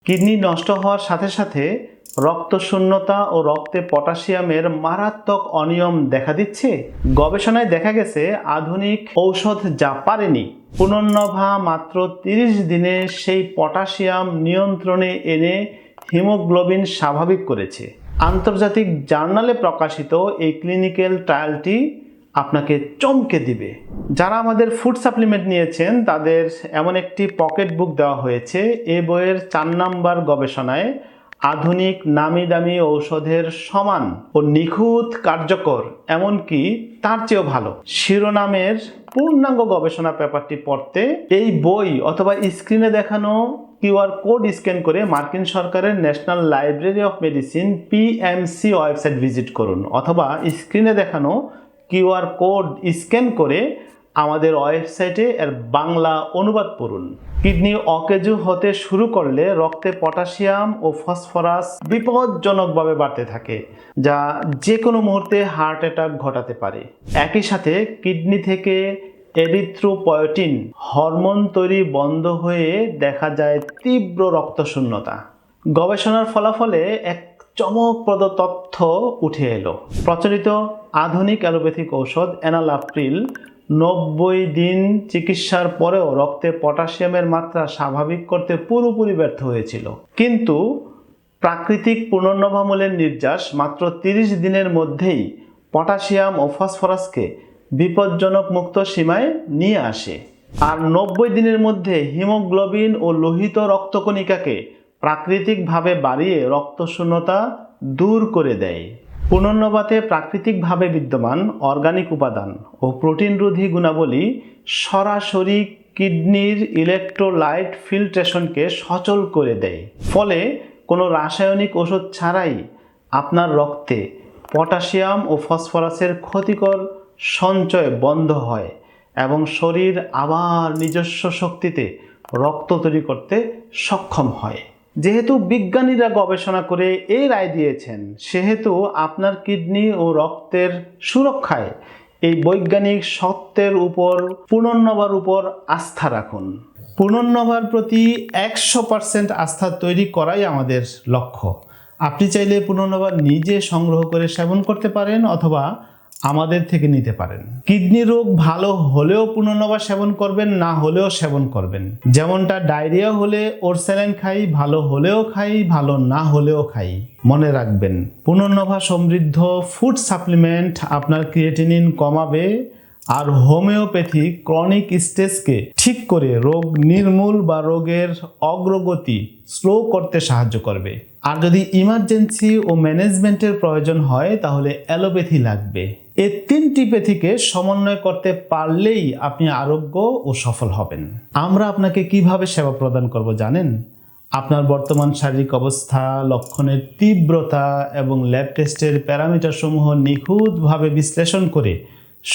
Kidney নষ্ট হওয়ার সাথে সাথে রক্তশূন্যতা ও রক্তে পটাশিয়ামের মারাত্মক অনিয়ম দেখা দিচ্ছে। গবেষণায় দেখা গেছে আধুনিক ঔষধ যা পারেনি, পুনর্নভা মাত্র 30 দিনে সেই পটাশিয়াম নিয়ন্ত্রণে এনে হিমোগ্লোবিন স্বাভাবিক করেছে। আন্তর্জাতিক জার্নালে প্রকাশিত এই ক্লিনিক্যাল ট্রায়ালটি আপনাকে চমকে দিবে। যারা আমাদের ফুড সাপ্লিমেন্ট নিয়েছেন তাদের এমন একটি পকেট বুক দেওয়া হয়েছে। এই বইয়ের 4 নম্বর গবেষণায় আধুনিক নামি দামি ঔষধের সমান ও নিখুঁত কার্যকর, এমনকি তার চেয়েও ভালো শিরোনামের পূর্ণাঙ্গ গবেষণা পেপারটি পড়তে এই বই অথবা স্ক্রিনে দেখানো কিউআর কোড স্ক্যান করে মার্কিন সরকারের national library of medicine PMC website visit করুন, অথবা স্ক্রিনে দেখানো কিউআর কোড স্ক্যান করে আমাদের ওয়েবসাইটে এর বাংলা অনুবাদ পড়ুন। কিডনি অকেজো হতে শুরু করলে রক্তে পটাশিয়াম ও ফসফরাস বিপজ্জনকভাবে বাড়তে থাকে, যা যে কোনো মুহূর্তে হার্ট অ্যাটাক ঘটাতে পারে। একই সাথে কিডনি থেকে এরিথ্রোপয়েটিন হরমোন তৈরি বন্ধ হয়ে দেখা যায় তীব্র রক্তশূন্যতা। গবেষণার ফলাফলে এক চমকপ্রদ তথ্য উঠে এলো। প্রচলিত আধুনিক অ্যালোপ্যাথিক ঔষধ এনালাপ্রিল 90 দিন চিকিৎসার পরেও রক্তে পটাশিয়ামের মাত্রা স্বাভাবিক করতে পুরোপুরি ব্যর্থ হয়েছিল, কিন্তু প্রাকৃতিক পুনর্নভামূলের নির্যাস মাত্র 30 দিনের মধ্যেই পটাশিয়াম ও ফসফরাসকে বিপজ্জনক মুক্ত সীমায় নিয়ে আসে, আর 90 দিনের মধ্যে হিমোগ্লোবিন ও লোহিত রক্তকণিকাকে প্রাকৃতিকভাবে বাড়িয়ে রক্তশূন্যতা দূর করে দেয়। পুনর্নবাতে প্রাকৃতিকভাবে বিদ্যমান অর্গানিক উপাদান ও প্রোটিনরোধী গুণাবলী সরাসরি কিডনির ইলেকট্রোলাইট ফিল্ট্রেশনকে সচল করে দেয়, ফলে কোনো রাসায়নিক ওষুধ ছাড়াই আপনার রক্তে পটাশিয়াম ও ফসফরাসের ক্ষতিকর সঞ্চয় বন্ধ হয় এবং শরীর আবার নিজস্ব শক্তিতে রক্ত তৈরি করতে সক্ষম হয়। যেহেতু বিজ্ঞানীরা গবেষণা করে এই রায় দিয়েছেন, সেহেতু আপনার কিডনি ও রক্তের সুরক্ষায় এই বৈজ্ঞানিক সত্যের উপর পুনর্নবার উপর আস্থা রাখুন। পুনর্নবার প্রতি 100% আস্থা তৈরি করাই আমাদের লক্ষ্য। আপনি চাইলে পুনর্নবার নিজে সংগ্রহ করে সেবন করতে পারেন, অথবা আমাদের থেকে নিতে পারেন। কিডনি রোগ ভালো হলেও পুনর্নবার সেবন করবেন, না হলেও সেবন করবেন। যেমনটা ডায়রিয়া হলে ওরসেলাইন খাই, ভালো হলেও খাই, ভালো না হলেও খাই। মনে রাখবেন, পুনর্নভা সমৃদ্ধ ফুড সাপ্লিমেন্ট আপনার ক্রিয়েটিনিন কমাবে আর হোমিওপ্যাথি ক্রনিক স্টেজকে ঠিক করে রোগ নির্মূল বা রোগের অগ্রগতি স্লো করতে সাহায্য করবে। আর যদি ইমার্জেন্সি ও ম্যানেজমেন্টের প্রয়োজন হয় তাহলে অ্যালোপ্যাথি লাগবে। এই 3টি প্যাথিকে সমন্বয় করতে পারলেই আপনি আরোগ্য ও সফল হবেন। আমরা আপনাকে কিভাবে সেবা প্রদান করব জানেন? আপনার বর্তমান শারীরিক অবস্থা, লক্ষণের তীব্রতা এবং ল্যাব টেস্টের প্যারামিটার সমূহ নিখুঁতভাবে বিশ্লেষণ করে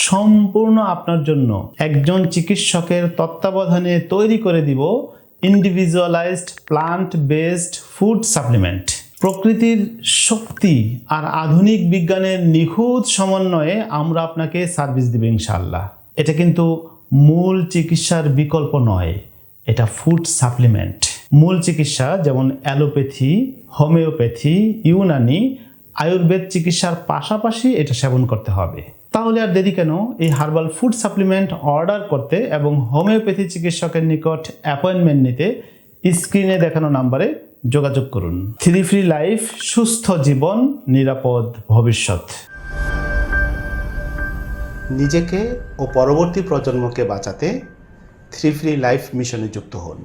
সম্পূর্ণ আপনার জন্য একজন চিকিৎসকের তত্ত্বাবধানে তৈরি করে দিব individualised plant based food supplement. প্রকৃতির শক্তি আর আধুনিক বিজ্ঞানের নিখুঁত সমন্বয়ে আমরা আপনাকে সার্ভিস দিব ইনশাআল্লাহ। এটা কিন্তু মূল চিকিৎসার বিকল্প নয়, এটা ফুড সাপ্লিমেন্ট। মূল চিকিৎসা যেমন অ্যালোপ্যাথি, হোমিওপ্যাথি, ইউনানি, আয়ুর্বেদ চিকিৎসার পাশাপাশি এটা সেবন করতে হবে। তাহলে আর দেরি কেন? এই হার্বাল ফুড সাপ্লিমেন্ট অর্ডার করতে এবং হোমিওপ্যাথি চিকিৎসকের নিকট অ্যাপয়েন্টমেন্ট নিতে স্ক্রিনে দেখানো নাম্বারে যোগাযোগ করুন। 3 ফ্রি লাইফ, সুস্থ জীবন, নিরাপদ ভবিষ্যৎ। নিজেকে ও পরবর্তী প্রজন্মকে বাঁচাতে 3 ফ্রি লাইফ মিশনে যুক্ত হন।